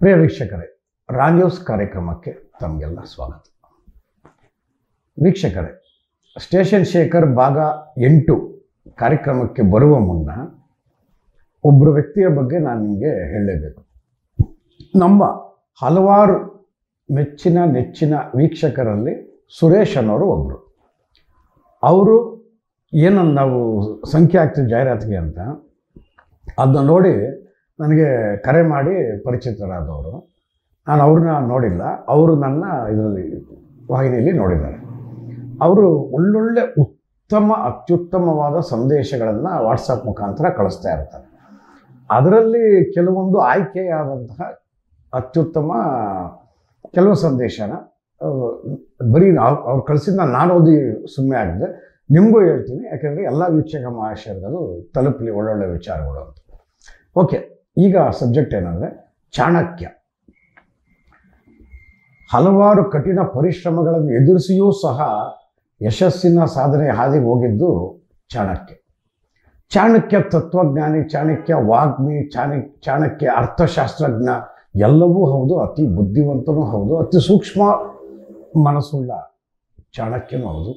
ಪ್ರಿಯ ವೀಕ್ಷಕರೇ, ರಾ ನ್ಯೂಸ್ ಕಾರ್ಯಕ್ರಮಕ್ಕೆ ತಮಗೆಲ್ಲ ಸ್ವಾಗತ. ವೀಕ್ಷಕರೇ, ಸ್ಟೇಷನ್ ಶೇಖರ್ ಭಾಗ 8 ಕಾರ್ಯಕ್ರಮಕ್ಕೆ ಬರುವ ಮುನ್ನ ಒಬ್ಬರು ವ್ಯಕ್ತಿಯ ಬಗ್ಗೆ ನಾನು ನಿಮಗೆ ಹೇಳಲೇಬೇಕು. ನಮ್ಮ ಹಲವಾರು ನೆಚ್ಚಿನ ವೀಕ್ಷಕರಲ್ಲಿ ಸುರೇಶ್ ಅನ್ನೋರು ಒಬ್ಬರು. ಅವರು ಏನನ್ನು ನಾವು ಸಂಖ್ಯೆ ಹಾಕ್ತೀವಿ ಜಾಹೀರಾತಿಗೆ ಅಂತ ಅದನ್ನ ನೋಡಿ ನನಗೆ ಕರೆ ಮಾಡಿ ಪರಿಚಿತರಾದವರು. ನಾನು ಅವ್ರನ್ನ ನೋಡಿಲ್ಲ, ಅವರು ನನ್ನ ಇದರಲ್ಲಿ ವಾಹಿನಿಯಲ್ಲಿ ನೋಡಿದ್ದಾರೆ. ಅವರು ಒಳ್ಳೊಳ್ಳೆ ಅತ್ಯುತ್ತಮವಾದ ಸಂದೇಶಗಳನ್ನು ವಾಟ್ಸಪ್ ಮುಖಾಂತರ ಕಳಿಸ್ತಾ ಇರ್ತಾರೆ. ಅದರಲ್ಲಿ ಕೆಲವೊಂದು ಆಯ್ಕೆಯಾದಂತಹ ಅತ್ಯುತ್ತಮ ಕೆಲವು ಸಂದೇಶನ ಬರೀ ಅವ್ರು ಕಳಿಸಿದ ನಾನು ಓದಿ ಸುಮ್ಮನೆ ಆಗಿದೆ. ನಿಮಗೂ ಹೇಳ್ತೀನಿ, ಯಾಕೆಂದರೆ ಎಲ್ಲ ವೀಕ್ಷಕ ಮಹಾಶಯರು ತಲುಪಲಿ ಒಳ್ಳೊಳ್ಳೆ ವಿಚಾರಗಳು ಅಂತ. ಓಕೆ, ಈಗ ಸಬ್ಜೆಕ್ಟ್ ಏನಂದರೆ ಚಾಣಕ್ಯ. ಹಲವಾರು ಕಠಿಣ ಪರಿಶ್ರಮಗಳನ್ನು ಎದುರಿಸಿಯೂ ಸಹ ಯಶಸ್ಸಿನ ಸಾಧನೆ ಹಾದಿಗೆ ಹೋಗಿದ್ದು ಚಾಣಕ್ಯ. ಚಾಣಕ್ಯ ತತ್ವಜ್ಞಾನಿ, ಚಾಣಕ್ಯ ವಾಗ್ಮಿ, ಚಾಣಕ್ಯ ಅರ್ಥಶಾಸ್ತ್ರಜ್ಞ ಎಲ್ಲವೂ ಹೌದು. ಅತಿ ಬುದ್ಧಿವಂತನೂ ಹೌದು, ಅತಿ ಸೂಕ್ಷ್ಮ ಮನಸ್ಸುಳ್ಳ ಚಾಣಕ್ಯನೂ ಹೌದು.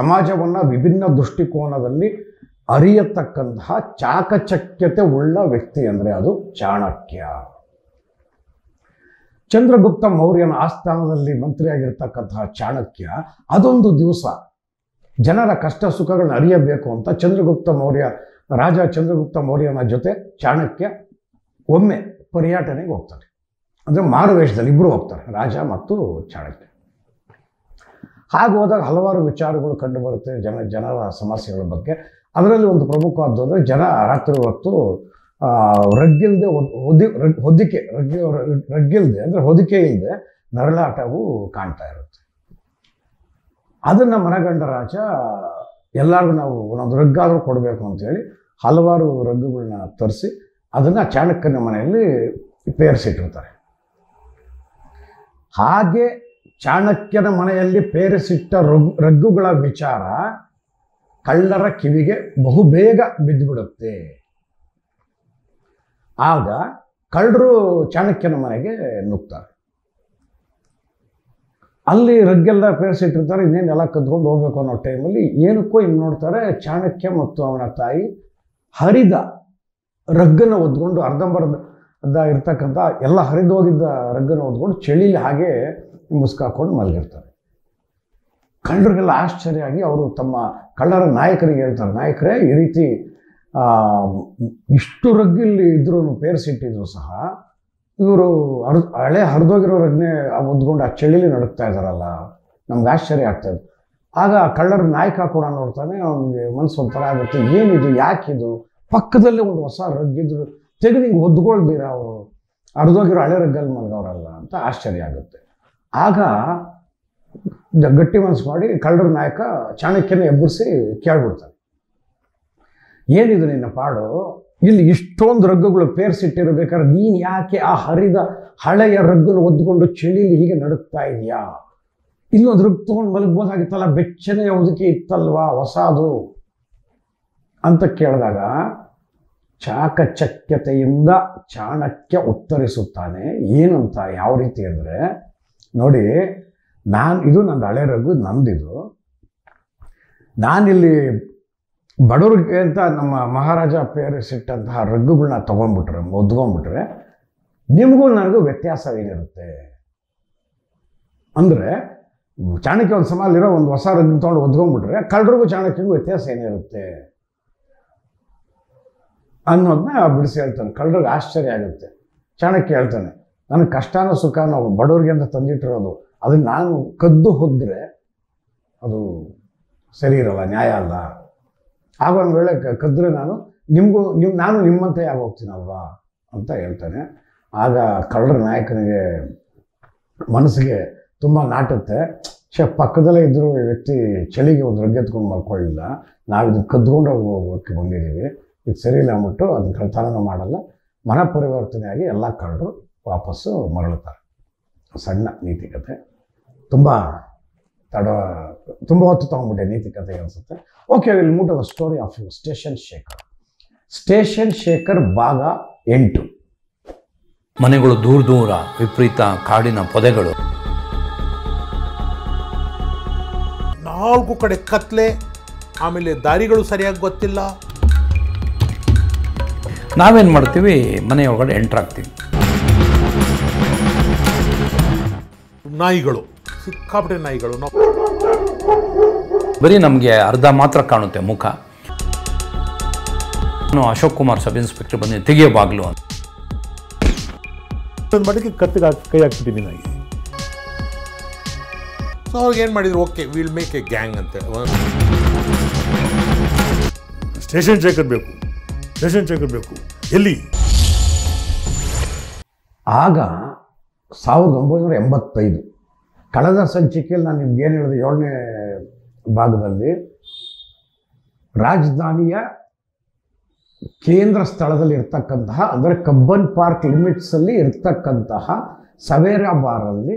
ಸಮಾಜವನ್ನು ವಿಭಿನ್ನ ದೃಷ್ಟಿಕೋನದಲ್ಲಿ ಅರಿಯತಕ್ಕಂತಹ ಚಾಕಚಕ್ಯತೆ ಉಳ್ಳ ವ್ಯಕ್ತಿ ಅಂದರೆ ಅದು ಚಾಣಕ್ಯ. ಚಂದ್ರಗುಪ್ತ ಮೌರ್ಯನ ಆಸ್ಥಾನದಲ್ಲಿ ಮಂತ್ರಿಯಾಗಿರ್ತಕ್ಕಂತಹ ಚಾಣಕ್ಯ ಅದೊಂದು ದಿವಸ ಜನರ ಕಷ್ಟ ಸುಖಗಳನ್ನ ಅರಿಯಬೇಕು ಅಂತ ರಾಜ ಚಂದ್ರಗುಪ್ತ ಮೌರ್ಯನ ಜೊತೆ ಚಾಣಕ್ಯ ಒಮ್ಮೆ ಪರ್ಯಟನೆಗೆ ಹೋಗ್ತಾರೆ. ಅಂದರೆ ಮಾರುವೇಷದಲ್ಲಿ ಇಬ್ಬರು ಹೋಗ್ತಾರೆ, ರಾಜ ಮತ್ತು ಚಾಣಕ್ಯ. ಹಾಗೆ ಹೋದಾಗ ಹಲವಾರು ವಿಚಾರಗಳು ಕಂಡುಬರುತ್ತೆ ಜನರ ಸಮಸ್ಯೆಗಳ ಬಗ್ಗೆ. ಅದರಲ್ಲಿ ಒಂದು ಪ್ರಮುಖವಾದ್ದು ಅಂದರೆ ಜನ ರಾತ್ರಿ ಹೊತ್ತು ರಗ್ಗಿಲ್ಲದೆ ರಗ್ಗಿಲ್ಲದೆ ಅಂದರೆ ಹೊದಿಕೆ ಇಲ್ಲದೆ ನರಳಾಟವು ಕಾಣ್ತಾ ಇರುತ್ತೆ. ಅದನ್ನು ಮನಗಂಡ ರಾಜ ಎಲ್ಲರಿಗೂ ನಾವು ಒಂದೊಂದು ರಗ್ಗಾದರೂ ಕೊಡಬೇಕು ಅಂತೇಳಿ ಹಲವಾರು ರಗ್ಗುಗಳನ್ನ ತರಿಸಿ ಅದನ್ನು ಚಾಣಕ್ಯನ ಮನೆಯಲ್ಲಿ ಪೇರಿಸಿಟ್ಟಿರ್ತಾರೆ. ಹಾಗೆ ಚಾಣಕ್ಯನ ಮನೆಯಲ್ಲಿ ಪೇರಿಸಿಟ್ಟ ರಗ್ಗುಗಳ ವಿಚಾರ ಕಳ್ಳರ ಕಿವಿಗೆ ಬಹುಬೇಗ ಬಿದ್ದುಬಿಡುತ್ತೆ. ಆಗ ಕಳ್ಳರು ಚಾಣಕ್ಯನ ಮನೆಗೆ ನುಗ್ತಾರೆ. ಅಲ್ಲಿ ರಗ್ಗೆಲ್ಲ ಪೇರಿಸಿಟ್ಟಿರ್ತಾರೆ, ಇನ್ನೇನೆಲ್ಲ ಕದ್ಕೊಂಡು ಹೋಗ್ಬೇಕು ಅನ್ನೋ ಟೈಮಲ್ಲಿ ಏನಕ್ಕೋ ಹಿಂಗೆ ನೋಡ್ತಾರೆ, ಚಾಣಕ್ಯ ಮತ್ತು ಅವನ ತಾಯಿ ಹರಿದ ರಗ್ಗನ್ನು ಒದ್ಕೊಂಡು ಅರ್ಧಂಬರ್ಧ ಇರ್ತಕ್ಕಂಥ ಎಲ್ಲ ಹರಿದೋಗಿದ್ದ ರಗ್ಗನ್ನು ಒದ್ಕೊಂಡು ಚಳಿಲಿ ಹಾಗೆ ಮುಸ್ಕಾಕೊಂಡು ಮಲಗಿರ್ತಾರೆ. ಕಳ್ಳರಿಗೆಲ್ಲ ಆಶ್ಚರ್ಯ ಆಗಿ ಅವರು ತಮ್ಮ ಕಳ್ಳರ ನಾಯಕರಿಗೆ ಹೇಳ್ತಾರೆ, ನಾಯಕರೇ, ಈ ರೀತಿ ಇಷ್ಟು ರಗ್ಗಿಲ್ಲಿ ಇದ್ರೂ ಪೇರಿಸಿಟ್ಟಿದ್ರು ಸಹ ಇವರು ಹರಿದೋಗಿರೋ ರಗ್ನೆ ಒದ್ಕೊಂಡು ಆ ಚಳಿಲಿ ನಡುಕ್ತಾ ಇದ್ದಾರಲ್ಲ, ನಮ್ಗೆ ಆಶ್ಚರ್ಯ ಆಗ್ತದೆ. ಆಗ ಕಳ್ಳರ ನಾಯಕ ಕೂಡ ನೋಡ್ತಾನೆ, ಅವನಿಗೆ ಮನಸ್ಸು ಒಂಥರ ಆಗುತ್ತೆ, ಏನಿದು, ಯಾಕಿದು, ಪಕ್ಕದಲ್ಲೇ ಒಂದು ಹೊಸ ರಗ್ಗಿದ್ರು ತೆಗೆದು ಹಿಂಗೆ ಒದ್ಕೊಳ್ತೀರಾ, ಅವರು ಹರಿದೋಗಿರೋ ಹಳೆ ರಗ್ಗಲ್ಲಿ ಮಲಗವ್ರಲ್ಲ ಅಂತ ಆಶ್ಚರ್ಯ ಆಗುತ್ತೆ. ಆಗ ಗಟ್ಟಿ ಮನಸ್ಸು ಮಾಡಿ ಕಳ್ಳರ ನಾಯಕ ಚಾಣಕ್ಯನ ಎಬ್ಬರಿಸಿ ಕೇಳ್ಬಿಡ್ತಾನೆ, ಏನಿದು ನಿನ್ನ ಪಾಡು, ಇಲ್ಲಿ ಇಷ್ಟೊಂದು ರಗ್ಗುಗಳು ಪೇರಿಸಿಟ್ಟಿರ್ಬೇಕಾದ್ರೆ ನೀನು ಯಾಕೆ ಆ ಹರಿದ ಹಳೆಯ ರಗ್ಗನ್ನು ಒದ್ಕೊಂಡು ಚಳಿಲಿ ಹೀಗೆ ನಡುಕ್ತಾ ಇದೆಯಾ? ಇಲ್ಲೊಂದು ರಗ್ಗು ತೊಗೊಂಡು ಮಲಗ್ಬೋದಾಗಿತ್ತಲ್ಲ, ಬೆಚ್ಚನೆ ಹೊದಿಕೆ ಇತ್ತಲ್ವಾ ಹೊಸದು ಅಂತ ಕೇಳಿದಾಗ ಚಾಕಚಕ್ಯತೆಯಿಂದ ಚಾಣಕ್ಯ ಉತ್ತರಿಸುತ್ತಾನೆ. ಏನಂತ, ಯಾವ ರೀತಿ ಅಂದರೆ, ನೋಡಿ, ಇದು ನಂದು ಹಳೆ ರಗ್ಗು, ನಂದಿದು. ನಾನಿಲ್ಲಿ ಬಡವ್ರಿಗೆ ಅಂತ ನಮ್ಮ ಮಹಾರಾಜ ಪೇರಿಸಿಟ್ಟಂತಹ ರಗ್ಗುಗಳನ್ನ ಒದ್ಕೊಂಡ್ಬಿಟ್ರೆ ನಿಮಗೂ ನನಗೂ ವ್ಯತ್ಯಾಸವೇನಿರುತ್ತೆ ಅಂದರೆ, ಚಾಣಕ್ಯ ಒಂದು ಸಮಾಲಿರೋ ಒಂದು ಹೊಸ ರಗ್ಗು ತೊಗೊಂಡು ಒದ್ಕೊಂಡ್ಬಿಟ್ರೆ ಕಳ್ಳರಿಗೂ ಚಾಣಕ್ಯಗೂ ವ್ಯತ್ಯಾಸ ಏನಿರುತ್ತೆ ಅನ್ನೋದನ್ನ ಬಿಡಿಸಿ ಹೇಳ್ತಾನೆ. ಕಳ್ಳರಿಗೆ ಆಶ್ಚರ್ಯ ಆಗುತ್ತೆ. ಚಾಣಕ್ಯ ಹೇಳ್ತಾನೆ, ನನಗೆ ಕಷ್ಟನೋ ಸುಖನೋ ಬಡವ್ರಿಗೆ ಅಂತ ತಂದಿಟ್ಟಿರೋದು, ಅದನ್ನು ನಾನು ಕದ್ದು ಹೋದ್ರೆ ಅದು ಸರಿ ಇರಲ್ಲ, ನ್ಯಾಯ ಅಲ್ಲ. ಆಗ ಒಂದು ವೇಳೆ ಕದ್ರೆ ನಾನು ನಿಮ್ಮಂತೆ ಆಗೋಗ್ತೀನಲ್ವಾ ಅಂತ ಹೇಳ್ತಾನೆ. ಆಗ ಕಳ್ಳರ ನಾಯಕನಿಗೆ ಮನಸ್ಸಿಗೆ ತುಂಬ ನಾಟುತ್ತೆ. ಪಕ್ಕದಲ್ಲೇ ಇದ್ದರೂ ಈ ವ್ಯಕ್ತಿ ಚಳಿಗೆ ಒಂದು ರಗ್ಗೆತ್ಕೊಂಡು ಮಲ್ಕೊಳ್ಳಿಲ್ಲ, ನಾವಿದು ಕದ್ಕೊಂಡು ಹೋಗೋಕ್ಕೆ ಬಂದಿದ್ದೀವಿ, ಇದು ಸರಿ ಇಲ್ಲ ಅಂದ್ಬಿಟ್ಟು ಅದನ್ನ ಕಳ್ತನ ಮಾಡಲ್ಲ, ಮನ ಪರಿವರ್ತನೆಯಾಗಿ ಎಲ್ಲ ಕಳ್ಳರು ವಾಪಸ್ಸು ಮರಳುತ್ತಾರೆ. ಸಣ್ಣ ನೀತಿಕತೆ, ತುಂಬ ಹೊತ್ತು ತೊಗೊಂಡ್ಬಿಟ್ಟೆ ನೀತಿಕತೆ ಅನಿಸುತ್ತೆ. Okay, will move to the story of station Shekhar. Station Shekhar ಭಾಗ 8. ಮನೆಗಳು ದೂರ ದೂರ, ವಿಪರೀತ ಕಾಡಿನ ಪೊದೆಗಳು. 4 ಕಡೆ ಕತ್ಲೆ, ಆಮೇಲೆ ದಾರಿಗಳು ಸರಿಯಾಗಿ ಗೊತ್ತಿಲ್ಲ. ನಾವೇನು ಮಾಡ್ತೀವಿ, ಮನೆಯೊಳಗಡೆ ಎಂಟ್ರಾಗ್ತೀವಿ. ನಾಯಿಗಳು, ಸಿಕ್ಕಾಪಟ್ಟೆ ನಾಯಿಗಳು. ಬರೀ ನಮಗೆ ಅರ್ಧ ಮಾತ್ರ ಕಾಣುತ್ತೆ ಮುಖ. ನಾನು ಅಶೋಕ್ ಕುಮಾರ್ ಸಬ್ ಇನ್ಸ್ಪೆಕ್ಟರ್ ಬಂದು ತೆಗೆಯೋ ಬಾಗ್ಲು ಅಂತ ಒಂದು ಮಟ್ಟಕ್ಕೆ ಕತ್ತಿಗೆ ಕೈ ಹಾಕ್ಬಿಟ್ಟಿದ್ದೀನಿ ನಾಯಿ. ಸೊ ಅವ್ರಿಗೆ ಏನು ಮಾಡಿದ್ರು, okay will make A gang ಅಂತ. ಸ್ಟೇಷನ್ ಶೇಖರ್ ಬೇಕು, ಸ್ಟೇಷನ್ ಶೇಖರ್ ಬೇಕು. ಎಲ್ಲಿ? ಆಗ 1985 ಕಳೆದ ಸಂಚಿಕೆಯಲ್ಲಿ ನಾನು ನಿಮ್ಗೆ ಏನು ಹೇಳಿದೆ, 7ನೇ ಭಾಗದಲ್ಲಿ ರಾಜಧಾನಿಯ ಕೇಂದ್ರ ಸ್ಥಳದಲ್ಲಿ ಇರ್ತಕ್ಕಂತಹ, ಅಂದರೆ ಕಬ್ಬನ್ ಪಾರ್ಕ್ ಲಿಮಿಟ್ಸಲ್ಲಿ ಇರ್ತಕ್ಕಂತಹ ಸವೇರಾ ಬಾರಲ್ಲಿ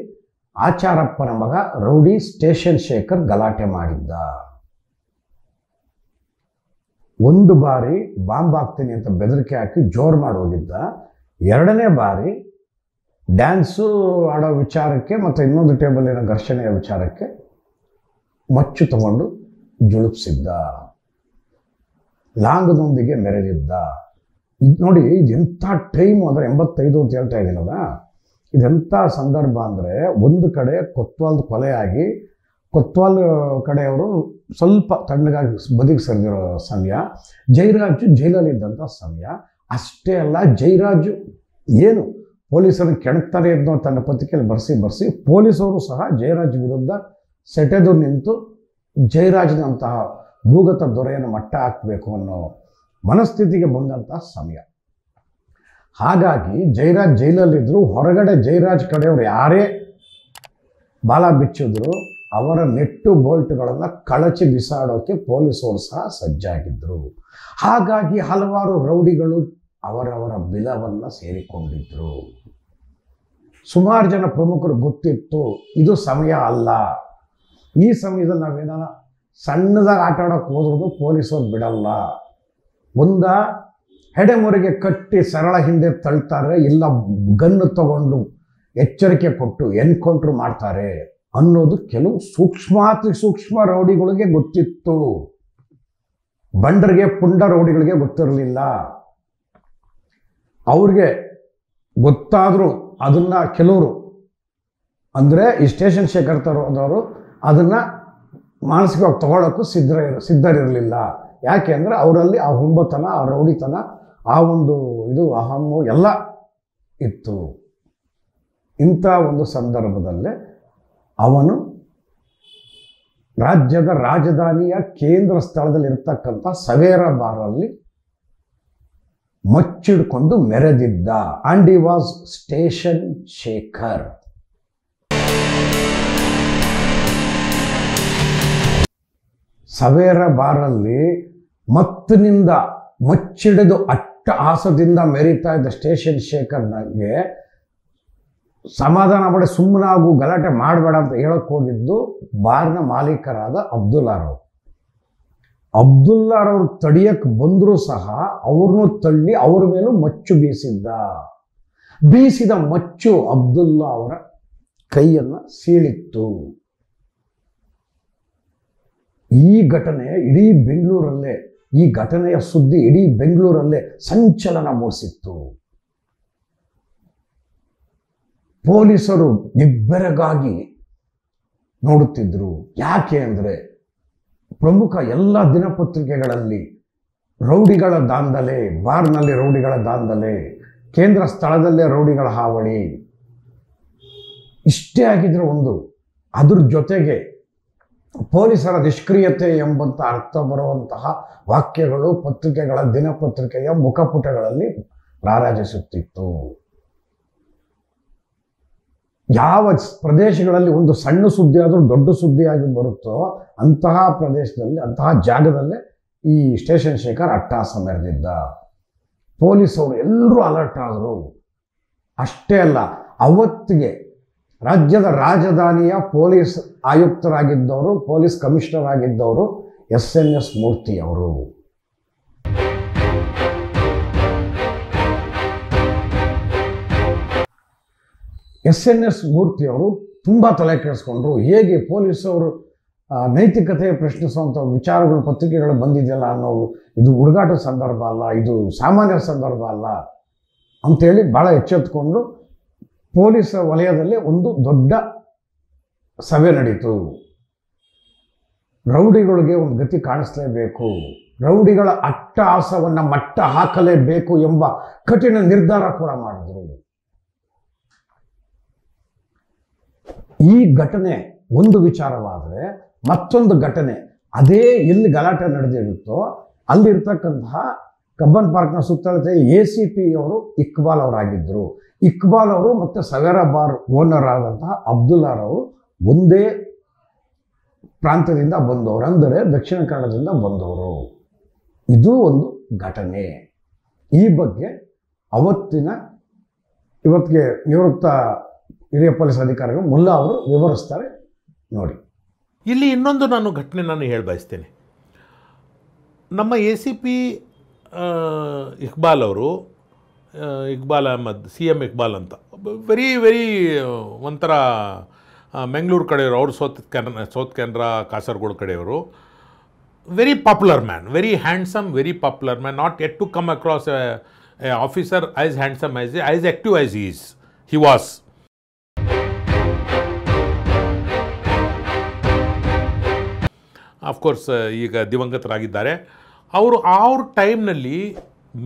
ಆಚಾರಪ್ಪನ ಮಗ ರೌಡಿ ಸ್ಟೇಷನ್ ಶೇಖರ್ ಗಲಾಟೆ ಮಾಡಿದ್ದ. ಒಂದು ಬಾರಿ ಬಾಂಬ್ ಹಾಕ್ತೀನಿ ಅಂತ ಬೆದರಿಕೆ ಹಾಕಿ ಜೋರು ಮಾಡಿ ಹೋಗಿದ್ದ. 2ನೇ ಬಾರಿ ಡ್ಯಾನ್ಸು ಆಡೋ ವಿಚಾರಕ್ಕೆ ಮತ್ತು ಇನ್ನೊಂದು ಟೇಬಲಿನ ಘರ್ಷಣೆಯ ವಿಚಾರಕ್ಕೆ ಮಚ್ಚು ತಗೊಂಡು ಜುಳುಪ್ಸಿದ್ದ, ಲಾಂಗದೊಂದಿಗೆ ಮೆರೆದಿದ್ದ. ಇದು ನೋಡಿ, ಇದೆಂಥ ಟೈಮು ಅಂದರೆ 85 ಅಂತ ಹೇಳ್ತಾ ಇದ್ದೀನಲ್ಲ, ಇದೆಂಥ ಸಂದರ್ಭ ಅಂದರೆ, ಒಂದು ಕಡೆ ಕೊತ್ವಾಲ್ದು ಕೊಲೆ ಆಗಿ ಕೊತ್ವಾಲ್ ಕಡೆಯವರು ಸ್ವಲ್ಪ ತಣ್ಣಗಾಗಿ ಬದಿಗೆ ಸರಿದಿರೋ ಸಮಯ, ಜೈರಾಜು ಜೈಲಲ್ಲಿದ್ದಂಥ ಸಮಯ. ಅಷ್ಟೇ ಅಲ್ಲ, ಜೈರಾಜು ಏನು ಪೊಲೀಸರನ್ನು ಕೆಣಕ್ತಾರೆ ಅನ್ನೋ ತನ್ನ ಪತ್ರಿಕೆಯಲ್ಲಿ ಬರೆಸಿ ಪೊಲೀಸರು ಸಹ ಜಯರಾಜ್ ವಿರುದ್ಧ ಸೆಟೆದು ನಿಂತು ಜಯರಾಜ್ನಂತಹ ಭೂಗತ ದೊರೆಯನ್ನು ಮಟ್ಟ ಹಾಕಬೇಕು ಅನ್ನೋ ಮನಸ್ಥಿತಿಗೆ ಬಂದಂತಹ ಸಮಯ. ಹಾಗಾಗಿ ಜಯರಾಜ್ ಜೈಲಲ್ಲಿದ್ದರು. ಹೊರಗಡೆ ಜಯರಾಜ್ ಕಡೆಯವರು ಯಾರೇ ಬಾಲ ಬಿಚ್ಚಿದ್ರು ಅವರ ನೆಟ್ಟು ಬೋಲ್ಟ್ಗಳನ್ನು ಕಳಚಿ ಬಿಸಾಡೋಕ್ಕೆ ಪೊಲೀಸರು ಸಹ ಸಜ್ಜಾಗಿದ್ದರು. ಹಾಗಾಗಿ ಹಲವಾರು ರೌಡಿಗಳು ಅವರವರ ಬಿಲವನ್ನು ಸೇರಿಕೊಂಡಿದ್ರು. ಸುಮಾರು ಜನ ಪ್ರಮುಖರು ಗೊತ್ತಿತ್ತು ಇದು ಸಮಯ ಅಲ್ಲ, ಈ ಸಮಯದಲ್ಲಿ ನಾವೇನಾರ ಸಣ್ಣದಾಗಿ ಆಟ ಆಡೋಕ್ಕೆ ಹೋದ್ರೂ ಪೊಲೀಸರು ಬಿಡಲ್ಲ. ಹೆಡೆಮುರಿಗೆ ಕಟ್ಟಿ ಸರಳ ಹಿಂದೆ ತಳ್ತಾರೆ, ಇಲ್ಲ ಗನ್ನು ತಗೊಂಡು ಎಚ್ಚರಿಕೆ ಕೊಟ್ಟು ಎನ್ಕೌಂಟ್ರ್ ಮಾಡ್ತಾರೆ ಅನ್ನೋದು ಕೆಲವು ಸೂಕ್ಷ್ಮಾತಿ ಸೂಕ್ಷ್ಮ ರೌಡಿಗಳಿಗೆ ಗೊತ್ತಿತ್ತು. ಬಂಡರಿಗೆ ಪುಂಡ ರೌಡಿಗಳಿಗೆ ಗೊತ್ತಿರಲಿಲ್ಲ. ಅವ್ರಿಗೆ ಗೊತ್ತಾದರೂ ಅದನ್ನು ಕೆಲವರು, ಅಂದರೆ ಈ ಸ್ಟೇಷನ್ ಶೇಖರ್ ತರೋದವರು ಅದನ್ನು ಮಾನಸಿಕವಾಗಿ ತಗೊಳ್ಳೋಕ್ಕೂ ಸಿದ್ಧರಿರಲಿಲ್ಲ. ಯಾಕೆ ಅಂದರೆ ಅವರಲ್ಲಿ ಆ ಹುಂಬತನ, ಆ ರೌಡಿತನ, ಆ ಒಂದು ಇದು ಅಹಮ್ಮು ಎಲ್ಲ ಇತ್ತು. ಇಂಥ ಒಂದು ಸಂದರ್ಭದಲ್ಲೇ ಅವನು ರಾಜ್ಯದ ರಾಜಧಾನಿಯ ಕೇಂದ್ರ ಸ್ಥಳದಲ್ಲಿರ್ತಕ್ಕಂಥ ಸವೇರಾ ಬಾರಲ್ಲಿ ಮಚ್ಚಿಡ್ಕೊಂಡು ಮೆರೆದಿದ್ದ. And he was station Shekhar. Savera ಬಾರಲ್ಲಿ ಮತ್ತಿನಿಂದ ಮಚ್ಚಿಡಿದು ಅಟ್ಟಹಾಸದಿಂದ ಮೆರೀತಾ ಇದ್ದ ಸ್ಟೇಷನ್ ಶೇಖರ್ಗೆ ಸಮಾಧಾನ ಮಾಡಿ ಸುಮ್ಮನಾಗು, ಗಲಾಟೆ ಮಾಡಬೇಡ ಅಂತ ಹೇಳಕ್ಕೆ ಹೋಗಿದ್ದು ಬಾರ್ನ ಮಾಲೀಕರಾದ ಅಬ್ದುಲ್ಲಾರವ್ರು. ಅಬ್ದುಲ್ಲಾರವ್ರು ತಡಿಯಕ್ಕೆ ಬಂದರೂ ಸಹ ಅವ್ರನ್ನೂ ತಳ್ಳಿ ಅವ್ರ ಮೇಲೂ ಮಚ್ಚು ಬೀಸಿದ ಮಚ್ಚು ಅಬ್ದುಲ್ಲಾ ಅವರ ಕೈಯನ್ನು ಸೀಳಿತ್ತು. ಈ ಘಟನೆ ಇಡೀ ಬೆಂಗಳೂರಲ್ಲೇ, ಈ ಘಟನೆಯ ಸುದ್ದಿ ಇಡೀ ಬೆಂಗಳೂರಲ್ಲೇ ಸಂಚಲನ ಮೂಡಿಸಿತ್ತು. ಪೊಲೀಸರು ನಿಬ್ಬೆರಗಾಗಿ ನೋಡುತ್ತಿದ್ದರು. ಯಾಕೆ ಅಂದರೆ ಪ್ರಮುಖ ಎಲ್ಲ ದಿನಪತ್ರಿಕೆಗಳಲ್ಲಿ ರೌಡಿಗಳ ದಾಂಧಲೆ, ಬಾರ್ನಲ್ಲಿ ರೌಡಿಗಳ ದಾಂಧಲೆ, ಕೇಂದ್ರ ಸ್ಥಳದಲ್ಲೇ ರೌಡಿಗಳ ಹಾವಳಿ ಇಷ್ಟೇ ಆಗಿದ್ರೆ ಒಂದು, ಅದ್ರ ಜೊತೆಗೆ ಪೊಲೀಸರ ನಿಷ್ಕ್ರಿಯತೆ ಎಂಬಂಥ ಅರ್ಥ ಬರುವಂತಹ ವಾಕ್ಯಗಳು ಪತ್ರಿಕೆಗಳ, ದಿನಪತ್ರಿಕೆಯ ಮುಖಪುಟಗಳಲ್ಲಿ ರಾರಾಜಿಸುತ್ತಿತ್ತು. ಯಾವ ಪ್ರದೇಶಗಳಲ್ಲಿ ಒಂದು ಸಣ್ಣ ಸುದ್ದಿ ಆದರೂ ದೊಡ್ಡ ಸುದ್ದಿಯಾಗಿ ಬರುತ್ತೋ ಅಂತಹ ಪ್ರದೇಶದಲ್ಲಿ, ಅಂತಹ ಜಾಗದಲ್ಲೇ ಈ ಸ್ಟೇಷನ್ ಶೇಖರ್ ಅಟ್ಟಹಾಸ ಮೆರೆದಿದ್ದ. ಪೊಲೀಸವರು ಎಲ್ಲರೂ ಅಲರ್ಟ್ ಆದರು. ಅಷ್ಟೇ ಅಲ್ಲ, ಅವತ್ತಿಗೆ ರಾಜ್ಯದ ರಾಜಧಾನಿಯ ಪೊಲೀಸ್ ಆಯುಕ್ತರಾಗಿದ್ದವರು, ಪೊಲೀಸ್ ಕಮಿಷನರ್ ಆಗಿದ್ದವರು ಎಸ್ ಮೂರ್ತಿ ಅವರು. SNS ಮೂರ್ತಿಯವರು ತುಂಬ ತಲೆ ಕೆಡಿಸ್ಕೊಂಡ್ರು. ಹೇಗೆ ಪೊಲೀಸವರು ನೈತಿಕತೆ ಪ್ರಶ್ನಿಸುವಂಥ ವಿಚಾರಗಳು ಪತ್ರಿಕೆಗಳು ಬಂದಿದೆಯಲ್ಲ ಅನ್ನೋ, ಇದು ಹುಡುಗಾಟದ ಸಂದರ್ಭ ಅಲ್ಲ, ಇದು ಸಾಮಾನ್ಯ ಸಂದರ್ಭ ಅಲ್ಲ ಅಂಥೇಳಿ ಭಾಳ ಎಚ್ಚೆತ್ತುಕೊಂಡು ಪೊಲೀಸ್ ವಲಯದಲ್ಲಿ ಒಂದು ದೊಡ್ಡ ಸಭೆ ನಡೀತು. ರೌಡಿಗಳಿಗೆ ಒಂದು ಗತಿ ಕಾಣಿಸ್ಲೇಬೇಕು, ರೌಡಿಗಳ ಅಟ್ಟಹಾಸವನ್ನು ಮಟ್ಟ ಹಾಕಲೇಬೇಕು ಎಂಬ ಕಠಿಣ ನಿರ್ಧಾರ ಕೂಡ ಮಾಡಿದ್ರು. ಈ ಘಟನೆ ಒಂದು ವಿಚಾರವಾದರೆ, ಮತ್ತೊಂದು ಘಟನೆ ಅದೇ ಎಲ್ಲಿ ಗಲಾಟೆ ನಡೆದಿರುತ್ತೋ ಅಲ್ಲಿರ್ತಕ್ಕಂತಹ ಕಬ್ಬನ್ ಪಾರ್ಕ್ನ ಸುತ್ತಳತೆ ACP ಅವರು ಇಕ್ಬಾಲ್ ಅವರಾಗಿದ್ದರು. ಇಕ್ಬಾಲ್ ಅವರು ಮತ್ತು ಸವೇರಾ ಬಾರ್ ಓನರ್ ಆದಂತಹ ಅಬ್ದುಲ್ಲಾರವರು ಒಂದೇ ಪ್ರಾಂತ್ಯದಿಂದ ಬಂದವರು, ಅಂದರೆ ದಕ್ಷಿಣ ಕನ್ನಡದಿಂದ ಬಂದವರು. ಇದು ಒಂದು ಘಟನೆ. ಈ ಬಗ್ಗೆ ಇವತ್ತಿಗೆ ನಿವೃತ್ತ ಹಿರಿಯ ಪೊಲೀಸ್ ಅಧಿಕಾರಿಗಳು ಮುಲ್ಲಾ ಅವರು ವಿವರಿಸ್ತಾರೆ ನೋಡಿ. ಇಲ್ಲಿ ಇನ್ನೊಂದು ಘಟನೆ ನಾನು ಹೇಳಿ ಬಯಸ್ತೇನೆ. ನಮ್ಮ ACP ಇಕ್ಬಾಲ್ ಅವರು, ಇಕ್ಬಾಲ್ ಅಹಮದ್, CM ಇಕ್ಬಾಲ್ ಅಂತ, ವೆರಿ ಒಂಥರ ಮೆಂಗಳೂರು ಕಡೆಯವರು, ಅವರು ಸೌತ್ ಕೆನರಾ ಕಾಸರಗೋಡು ಕಡೆಯವರು. Very popular man, very handsome, very popular man, not yet to come across a officer as handsome as active as he was. Of course ಈಗ ದಿವಂಗತರಾಗಿದ್ದಾರೆ. ಅವರು ಅವ್ರ ಟೈಮ್ನಲ್ಲಿ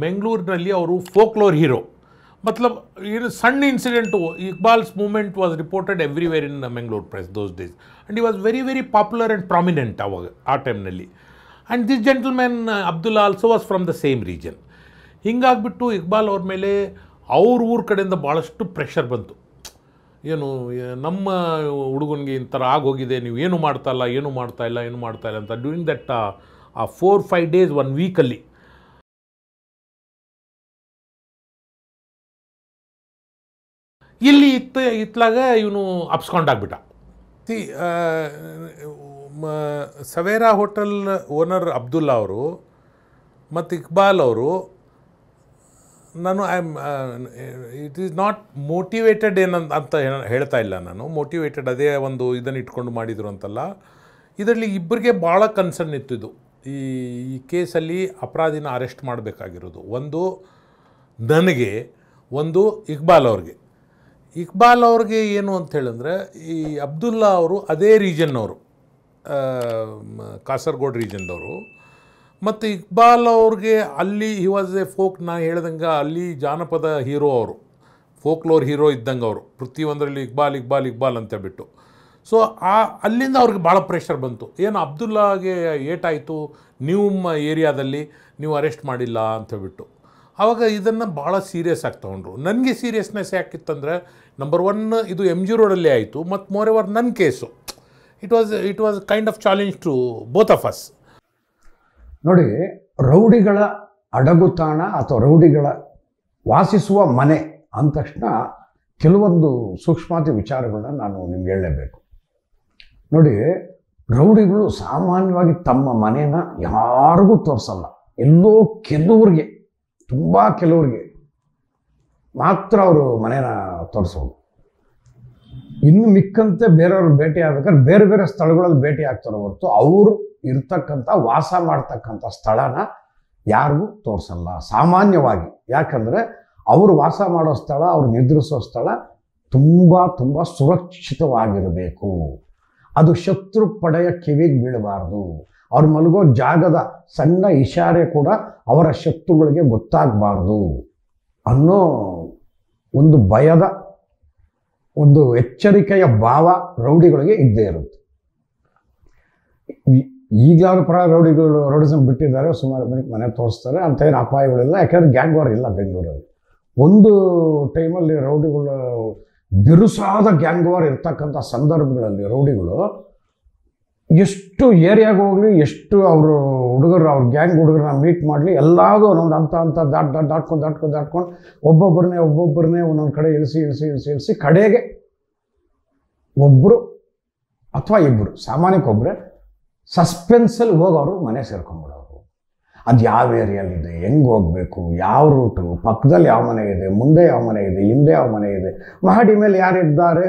ಬೆಂಗಳೂರಿನಲ್ಲಿ ಅವರು ಫೋಕ್ಲೋರ್ ಹೀರೋ. ಮತ್ಲಬ್ ಸಣ್ಣ incident, Iqbal's moment was reported everywhere in Bengaluru press those days, and he was very popular and prominent ಅವಾಗ ಆ ಟೈಮ್ನಲ್ಲಿ. And this gentleman Abdullah also was from the same region. ಹೀಗಾಗಿಬಿಟ್ಟು ಇಕ್ಬಾಲ್ ಅವ್ರ ಮೇಲೆ ಅವ್ರ ಊರ ಕಡೆಯಿಂದ ಭಾಳಷ್ಟು ಪ್ರೆಷರ್ ಬಂತು. ಏನು ನಮ್ಮ ಹುಡುಗನಿಗೆ ಈ ಥರ ಆಗೋಗಿದೆ, ನೀವು ಏನು ಮಾಡ್ತಾ ಇಲ್ಲ ಅಂತ. ಡ್ಯೂರಿಂಗ್ ದಟ್ 4-5 days 1 weekಲ್ಲಿ ಇಲ್ಲಿ ಇತ್ಲಾಗ ಇವನು ಅಪ್ಸ್ಕೊಂಡಾಗ್ಬಿಟ್ಟ. ಸವೇರಾ ಹೋಟೆಲ್ ಓನರ್ ಅಬ್ದುಲ್ಲಾ ಅವರು ಮತ್ತು ಇಕ್ಬಾಲ್ ಅವರು, ನಾನು ಇಟ್ ಈಸ್ ನಾಟ್ ಮೋಟಿವೇಟೆಡ್ ಅಂತ ಹೇಳ್ತಾ ಇಲ್ಲ ನಾನು. ಮೋಟಿವೇಟೆಡ್ ಅದೇ ಒಂದು ಇದನ್ನು ಇಟ್ಕೊಂಡು ಮಾಡಿದರು ಅಂತಲ್ಲ. ಇದರಲ್ಲಿ ಇಬ್ಬರಿಗೆ ಭಾಳ ಕನ್ಸರ್ನ್ ಇತ್ತಿದ್ದು. ಈ ಕೇಸಲ್ಲಿ ಅಪರಾಧಿನ ಅರೆಸ್ಟ್ ಮಾಡಬೇಕಾಗಿರೋದು ಒಂದು ನನಗೆ, ಒಂದು ಇಕ್ಬಾಲ್ ಅವ್ರಿಗೆ. ಇಕ್ಬಾಲ್ ಅವ್ರಿಗೆ ಏನು ಅಂತ ಹೇಳಿದ್ರೆ, ಈ ಅಬ್ದುಲ್ಲಾ ಅವರು ಅದೇ ರೀಜನ್ನವರು, ಕಾಸರಗೋಡು ರೀಜನ್ದವರು. ಮತ್ತು ಇಕ್ಬಾಲ್ ಅವ್ರಿಗೆ ಅಲ್ಲಿ ಹಿ ವಾಸ್ ಎ ನಾ ಹೇಳ್ದಂಗೆ ಅಲ್ಲಿ ಜಾನಪದ ಹೀರೋ ಅವರು, ಫೋಕ್ಲೋರ್ ಹೀರೋ ಇದ್ದಂಗೆ ಅವರು, ಪ್ರತಿಯೊಂದರಲ್ಲಿ ಇಕ್ಬಾಲ್ ಅಂತ ಬಿಟ್ಟು. ಸೊ ಅಲ್ಲಿಂದ ಅವ್ರಿಗೆ ಭಾಳ ಪ್ರೆಷರ್ ಬಂತು. ಏನು ಅಬ್ದುಲ್ಲಾಗೆ ಏಟಾಯಿತು, ನಿಮ್ಮ ಏರಿಯಾದಲ್ಲಿ ನೀವು ಅರೆಸ್ಟ್ ಮಾಡಿಲ್ಲ ಅಂತೇಳ್ಬಿಟ್ಟು. ಆವಾಗ ಇದನ್ನು ಭಾಳ ಸೀರಿಯಸ್ ಆಗಿ ತೊಗೊಂಡ್ರು. ನನಗೆ ಸೀರಿಯಸ್ನೆಸ್ ಯಾಕಿತ್ತಂದರೆ, ನಂಬರ್ 1 ಇದು MG ರೋಡಲ್ಲೇ ಆಯಿತು, ಮತ್ತು ಮೋರೆವರ್ ನನ್ನ case. It was kind of challenge to both of us. ನೋಡಿ, ರೌಡಿಗಳ ಅಡಗುತಾಣ ಅಥವಾ ರೌಡಿಗಳ ವಾಸಿಸುವ ಮನೆ ಅಂದ ತಕ್ಷಣ ಕೆಲವೊಂದು ಸೂಕ್ಷ್ಮಾತಿ ವಿಚಾರಗಳನ್ನ ನಾನು ನಿಮ್ಗೆ ಹೇಳಲೇಬೇಕು. ನೋಡಿ, ರೌಡಿಗಳು ಸಾಮಾನ್ಯವಾಗಿ ತಮ್ಮ ಮನೇನ ಯಾರಿಗೂ ತೋರಿಸಲ್ಲ. ಎಲ್ಲೋ ಕೆಲವ್ರಿಗೆ, ತುಂಬ ಕೆಲವ್ರಿಗೆ ಮಾತ್ರ ಅವರು ಮನೇನ ತೋರಿಸೋದು. ಇನ್ನು ಮಿಕ್ಕಂತೆ ಬೇರೆಯವ್ರು ಭೇಟಿ ಆಗ್ಬೇಕಾದ್ರೆ ಬೇರೆ ಬೇರೆ ಸ್ಥಳಗಳಲ್ಲಿ ಭೇಟಿ ಆಗ್ತಾರೋ ಹೊರತು ಅವರು ಇರ್ತಕ್ಕಂಥ ವಾಸ ಮಾಡ್ತಕ್ಕಂಥ ಸ್ಥಳನ ಯಾರಿಗೂ ತೋರಿಸಲ್ಲ ಸಾಮಾನ್ಯವಾಗಿ. ಯಾಕಂದರೆ ಅವರು ವಾಸ ಮಾಡೋ ಸ್ಥಳ, ಅವ್ರು ನಿದ್ರಿಸೋ ಸ್ಥಳ ತುಂಬ ಸುರಕ್ಷಿತವಾಗಿರಬೇಕು. ಅದು ಶತ್ರು ಪಡೆಯ ಕಿವಿಗೆ ಬೀಳಬಾರ್ದು. ಅವ್ರು ಮಲಗೋ ಜಾಗದ ಸಣ್ಣ ಇಶಾರೆ ಕೂಡ ಅವರ ಶತ್ರುಗಳಿಗೆ ಗೊತ್ತಾಗಬಾರ್ದು ಅನ್ನೋ ಒಂದು ಭಯದ, ಒಂದು ಎಚ್ಚರಿಕೆಯ ಭಾವ ರೌಡಿಗಳಿಗೆ ಇದ್ದೇ ಇರುತ್ತೆ. ಈಗಲಾದ್ರೂ ರೌಡಿಸಮ್ ಬಿಟ್ಟಿದ್ದಾರೆ, ಸುಮಾರು ಮನೆ ತೋರಿಸ್ತಾರೆ ಅಂತ ಏನು ಅಪಾಯಗಳಿಲ್ಲ. ಯಾಕೆಂದರೆ ಗ್ಯಾಂಗ್ ವಾರ್ ಇಲ್ಲ ಬೆಂಗಳೂರಲ್ಲಿ. ಒಂದು ಟೈಮಲ್ಲಿ ರೌಡಿಗಳು, ಬಿರುಸಾದ ಗ್ಯಾಂಗ್ ವಾರ್ ಇರ್ತಕ್ಕಂಥ ಸಂದರ್ಭಗಳಲ್ಲಿ ರೌಡಿಗಳು ಎಷ್ಟು ಏರಿಯಾಗೆ ಹೋಗಲಿ, ಎಷ್ಟು ಅವರು ಹುಡುಗರು, ಅವ್ರ ಗ್ಯಾಂಗ್ ಹುಡುಗರನ್ನ ಮೀಟ್ ಮಾಡಲಿ, ಎಲ್ಲಾದರೂ ಒಂದೊಂದು ಅಂತ ದಾಟ್ಕೊಂಡು ಒಬ್ಬೊಬ್ಬರನ್ನೇ ಒಂದೊಂದು ಕಡೆ ಇಳಿಸಿ ಕಡೆಗೆ ಒಬ್ಬರು ಅಥವಾ ಇಬ್ಬರು, ಸಾಮಾನ್ಯಕ್ಕೊಬ್ಬರೇ ಸಸ್ಪೆನ್ಸಲ್ಲಿ ಹೋಗಿ ಅವರು ಮನೆ ಸೇರ್ಕೊಂಡ್ಬಿಡೋರು. ಅದು ಯಾವ ಏರಿಯಲ್ಲಿದೆ, ಹೆಂಗೆ ಹೋಗಬೇಕು, ಯಾವ ರೂಟು, ಪಕ್ಕದಲ್ಲಿ ಯಾವ ಮನೆ ಇದೆ, ಮುಂದೆ ಯಾವ ಮನೆ ಇದೆ, ಹಿಂದೆ ಯಾವ ಮನೆ ಇದೆ, ಮಹಡಿ ಮೇಲೆ ಯಾರಿದ್ದಾರೆ,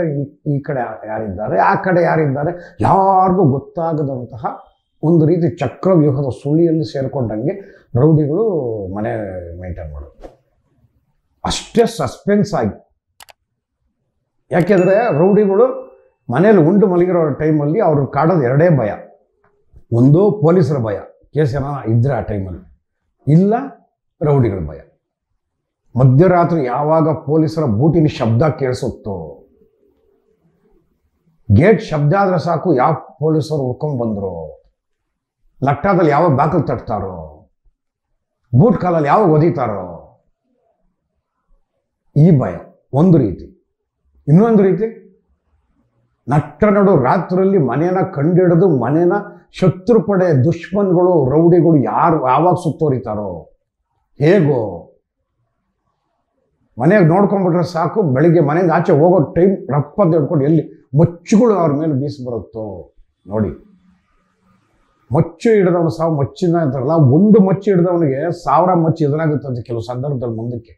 ಈ ಕಡೆ ಯಾರಿದ್ದಾರೆ, ಆ ಕಡೆ ಯಾರಿದ್ದಾರೆ, ಯಾರಿಗೂ ಗೊತ್ತಾಗದಂತಹ ಒಂದು ರೀತಿ ಚಕ್ರವ್ಯೂಹದ ಸುಳಿಯಲ್ಲಿ ಸೇರಿಕೊಂಡಂಗೆ ರೌಡಿಗಳು ಮನೆ ಮೇಂಟೈನ್ ಮಾಡೋದು. ಅಷ್ಟೇ ಸಸ್ಪೆನ್ಸ್ ಆಗಿ. ಯಾಕೆಂದರೆ ರೌಡಿಗಳು ಮನೇಲಿ ಉಂಡು ಮಲಗಿರೋ ಟೈಮಲ್ಲಿ ಅವ್ರು ಕಾಡೋದು ಎರಡೇ ಭಯ. ಒಂದು ಪೊಲೀಸರ ಭಯ, ಕೇಸ್ ಏನಾರ ಇದ್ದರೆ ಆ ಟೈಮಲ್ಲಿ, ಇಲ್ಲ ರೌಡಿಗಳ ಭಯ. ಮಧ್ಯರಾತ್ರಿ ಯಾವಾಗ ಪೊಲೀಸರ ಬೂಟಿನ ಶಬ್ದ ಕೇಳಿಸುತ್ತೋ, ಗೇಟ್ ಶಬ್ದ ಆದರೆ ಸಾಕು, ಯಾವ ಪೊಲೀಸರು ಹುಡ್ಕೊಂಡ್ಬಂದ್ರು, ಲಟ್ಟಾದಲ್ಲಿ ಯಾವಾಗ ಬಾಗಿಲು ತಟ್ತಾರೋ, ಬೂಟ್ ಕಾಲಲ್ಲಿ ಯಾವಾಗ ಒದಿತಾರೋ, ಈ ಭಯ ಒಂದು ರೀತಿ. ಇನ್ನೊಂದು ರೀತಿ, ನಟ್ಟ ನಡು ರಾತ್ರಿಯಲ್ಲಿ ಮನೇನ ಕಂಡಿಡಿದು ಮನೇನ ಶತ್ರು ಪಡೆ ದುಶ್ಮನ್ಗಳು ರೌಡಿಗಳು ಯಾವಾಗ ಸುತ್ತೋರಿತಾರೋ, ಹೇಗೋ ಮನೆಗೆ ನೋಡ್ಕೊಂಡ್ಬಿಟ್ರೆ ಸಾಕು, ಬೆಳಿಗ್ಗೆ ಮನೆಯಿಂದ ಆಚೆ ಹೋಗೋ ಟೈಮ್ ರಪ್ಪದ್ದು ಹಿಡ್ಕೊಂಡು ಎಲ್ಲಿ ಮಚ್ಚುಗಳು ಅವ್ರ ಮೇಲೆ ಬೀಸಿ ಬರುತ್ತೋ ನೋಡಿ. ಮಚ್ಚು ಹಿಡಿದವನು ಸಾವು ಮಚ್ಚಿನ ಅಂತಾರಲ್ಲ, ಒಂದು ಮಚ್ಚು ಹಿಡಿದವನಿಗೆ 1000 ಮಚ್ಚು ಎದುರಾಗುತ್ತದೆ ಕೆಲವು ಸಂದರ್ಭದಲ್ಲಿ ಮುಂದಕ್ಕೆ,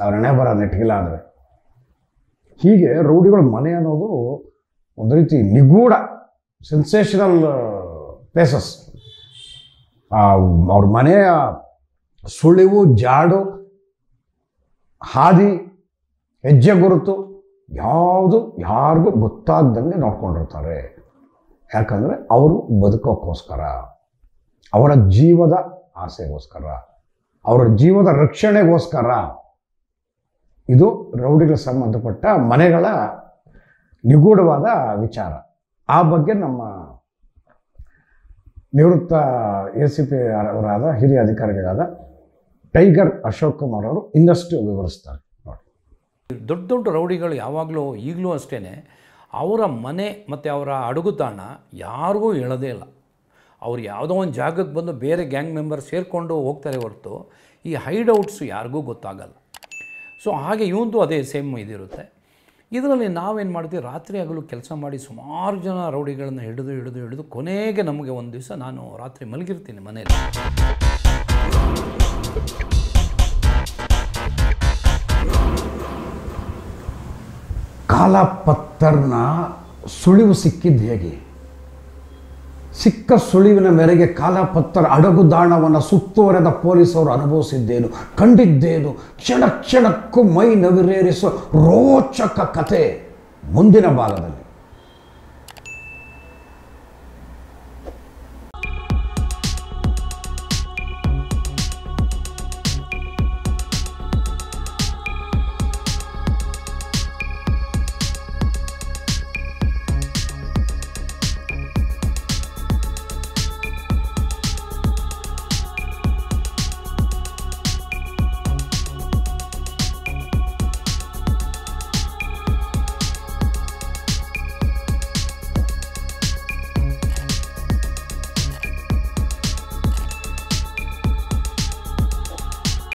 ಅವ್ರ ಹಣೆ ಬರ ನೆಟ್ಗಿಲ್ಲ ಅಂದರೆ. ಹೀಗೆ ರೌಡಿಗಳ ಮನೆ ಅನ್ನೋದು ಒಂದು ರೀತಿ ನಿಗೂಢ ಸೆನ್ಸೇಷನಲ್ ಪ್ಲೇಸಸ್. ಅವ್ರ ಮನೆಯ ಸುಳಿವು, ಜಾಡು, ಹಾದಿ, ಹೆಜ್ಜೆ ಗುರುತು ಯಾವುದು ಯಾರಿಗೂ ಗೊತ್ತಾಗ್ದಂಗೆ ನೋಡ್ಕೊಂಡಿರ್ತಾರೆ. ಯಾಕಂದರೆ ಅವರು ಬದುಕೋಕ್ಕೋಸ್ಕರ, ಅವರ ಜೀವದ ಆಸೆಗೋಸ್ಕರ, ಅವರ ಜೀವದ ರಕ್ಷಣೆಗೋಸ್ಕರ. ಇದು ರೌಡಿಗಳಿಗೆ ಸಂಬಂಧಪಟ್ಟ ಮನೆಗಳ ನಿಗೂಢವಾದ ವಿಚಾರ. ಆ ಬಗ್ಗೆ ನಮ್ಮ ನಿವೃತ್ತ ACP ಅವರಾದ ಹಿರಿಯ ಅಧಿಕಾರಿಗಳಾದ ಟೈಗರ್ ಅಶೋಕ್ ಕುಮಾರ್ ಅವರು ಇನ್ನಷ್ಟು ವಿವರಿಸ್ತಾರೆ ನೋಡಿ. ದೊಡ್ಡ ದೊಡ್ಡ ರೌಡಿಗಳು ಯಾವಾಗಲೂ ಈಗಲೂ ಅಷ್ಟೇ ಅವರ ಮನೆ ಮತ್ತು ಅವರ ಅಡುಗುತಾಣ ಯಾರಿಗೂ ಹೇಳೋದೇ ಇಲ್ಲ. ಅವ್ರು ಯಾವುದೋ ಒಂದು ಜಾಗಕ್ಕೆ ಬಂದು ಬೇರೆ ಗ್ಯಾಂಗ್ ಮೆಂಬರ್ ಸೇರಿಕೊಂಡು ಹೋಗ್ತಾರೆ ಹೊರತು ಈ ಹೈಡ್ಔಟ್ಸ್ ಯಾರಿಗೂ ಗೊತ್ತಾಗಲ್ಲ. ಸೊ ಹಾಗೆ ಇವಂದು ಅದೇ ಸೇಮ್ ಇದಿರುತ್ತೆ. ಇದರಲ್ಲಿ ನಾವೇನು ಮಾಡ್ತೀವಿ, ರಾತ್ರಿ ಹಗಲು ಕೆಲಸ ಮಾಡಿ ಸುಮಾರು ಜನ ರೌಡಿಗಳನ್ನು ಹಿಡಿದು ಕೊನೆಗೆ ನಮಗೆ ಒಂದು ದಿವಸ ನಾನು ರಾತ್ರಿ ಮಲಗಿರ್ತೀನಿ ಮನೇಲಿ. ಕಾಲಾಪತ್ತರ್ನ ಸುಳಿವು ಸಿಕ್ಕಿದ್ದು ಹೇಗೆ? ಸಿಕ್ಕ ಸುಳಿವಿನ ಮೇರೆಗೆ ಕಾಲಾಪತ್ತರ್ ಅಡಗುದಾಣವನ್ನು ಸುತ್ತುವರೆದ ಪೊಲೀಸರು ಅನುಭವಿಸಿದ್ದೇನು, ಕಂಡಿದ್ದೇನು, ಕ್ಷಣ ಕ್ಷಣಕ್ಕೂ ಮೈ ನವಿರೇರಿಸುವ ರೋಚಕ ಕಥೆ ಮುಂದಿನ ಭಾಗದಲ್ಲಿ.